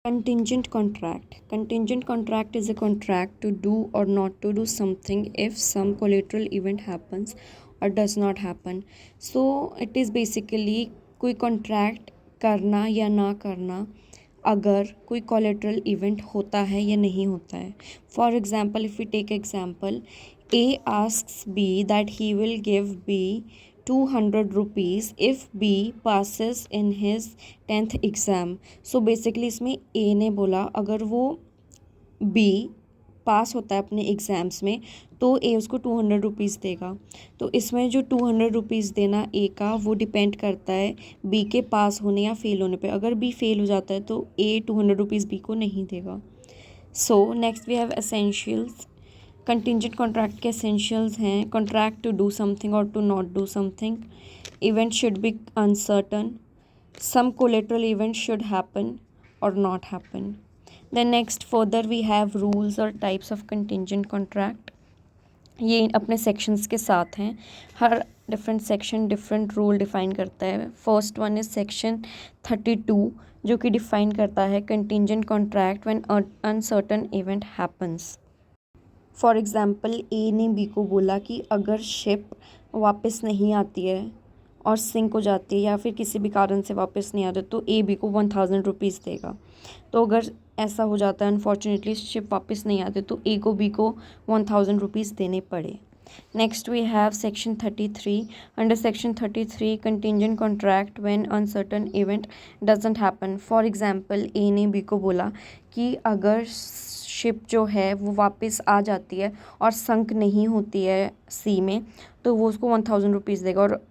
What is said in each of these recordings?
Contingent contract. Contingent contract is a contract to do or not to do something if some collateral event happens or does not happen. So it is basically कोई contract करना या ना करना अगर कोई collateral event होता है या नहीं होता है. For example, if we take example, A asks B that he will give B 200 rupees if B passes in his 10th exam. So basically इसमें ए ने बोला अगर वो बी पास होता है अपने एग्ज़ाम्स में तो ए उसको 200 रुपीज़ देगा. तो इसमें जो 200 रुपीज़ देना ए का वो डिपेंड करता है बी के पास होने या फेल होने पे. अगर बी फेल हो जाता है तो ए 200 रुपीज़ बी को नहीं देगा. So next we have essentials. Contingent contract के एसेंशियल्स हैं कॉन्ट्रैक्ट टू डू समथिंग और to not do something. Event should be uncertain. Some collateral events should happen or not happen. Then next further we have rules or types of contingent contract. ये अपने sections के साथ हैं. हर different section different rule define करता है. First one is section 32 जो कि define करता है contingent contract when uncertain event happens. For example A ने बी को बोला कि अगर शिप वापस नहीं आती है और सिंक हो जाती है या फिर किसी भी कारण से वापस नहीं आती तो ए बी को 1000 रुपीज़ देगा. तो अगर ऐसा हो जाता है अनफॉर्चुनेटली शिप वापस नहीं आती तो ए को बी को 1000 रुपीज़ देने पड़े. Next we have section 33. Under section 33 contingent contract when uncertain event doesn't happen. For example A ने बी को बोला कि अगर शिप जो है वो वापस आ जाती है और संक नहीं होती है सी में तो वो उसको 1000 रुपीज़ देगा. और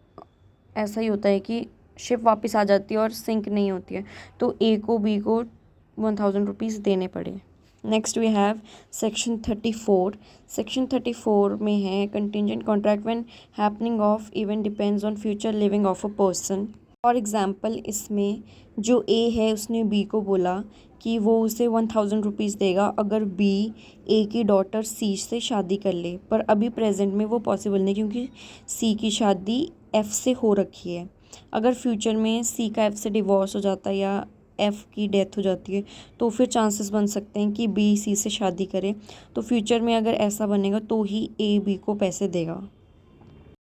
ऐसा ही होता है कि शिप वापस आ जाती है और सिंक नहीं होती है तो ए को बी को 1000 रुपीज़ देने पड़े. Next we have section 34. Section 34 में है contingent contract when happening of event depends on future living of a person. For example इसमें जो ए है उसने बी को बोला कि वो उसे 1000 रुपीज़ देगा अगर बी ए की डॉटर सी से शादी कर ले. पर अभी प्रेजेंट में वो पॉसिबल नहीं क्योंकि सी की शादी एफ़ से हो रखी है. अगर फ्यूचर में सी का एफ़ से डिवोर्स हो जाता है या एफ़ की डेथ हो जाती है तो फिर चांसेस बन सकते हैं कि बी सी से शादी करे. तो फ्यूचर में अगर ऐसा बनेगा तो ही ए बी को पैसे देगा.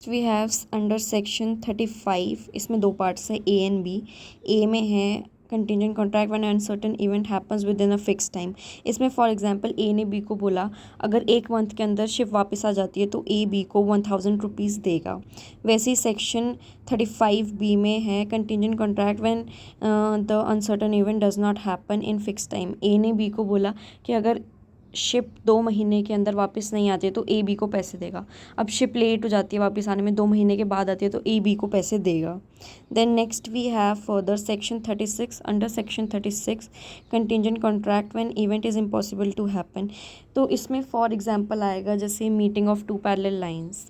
We have under section 35. इसमें दो पार्ट्स हैं ए एंड बी. ए में है contingent contract when uncertain event happens with in a fix time. इसमें फॉर एग्जांपल ए ने बी को बोला अगर एक मंथ के अंदर शिप वापस आ जाती है तो ए बी को 1000 रुपीज़ देगा. वैसे ही सेक्शन 35 बी में है contingent contract when the uncertain event does not happen in fix time. A ने बी को बोला कि अगर शिप 2 महीने के अंदर वापस नहीं आती है तो ए बी को पैसे देगा. अब शिप लेट हो जाती है वापस आने में 2 महीने के बाद आती है तो ए बी को पैसे देगा. Then next we have further section 36. Under section 36 contingent contract when event is impossible to happen. तो इसमें फॉर एग्जांपल आएगा जैसे मीटिंग ऑफ 2 पैरेलल लाइंस,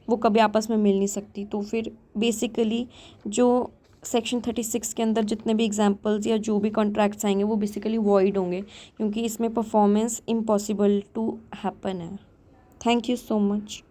वो कभी आपस में मिल नहीं सकती. तो फिर बेसिकली जो सेक्शन 36 के अंदर जितने भी एग्जांपल्स या जो भी कॉन्ट्रैक्ट्स आएंगे वो बेसिकली वॉइड होंगे क्योंकि इसमें परफॉर्मेंस इम्पॉसिबल टू हैपन है. Thank you so much.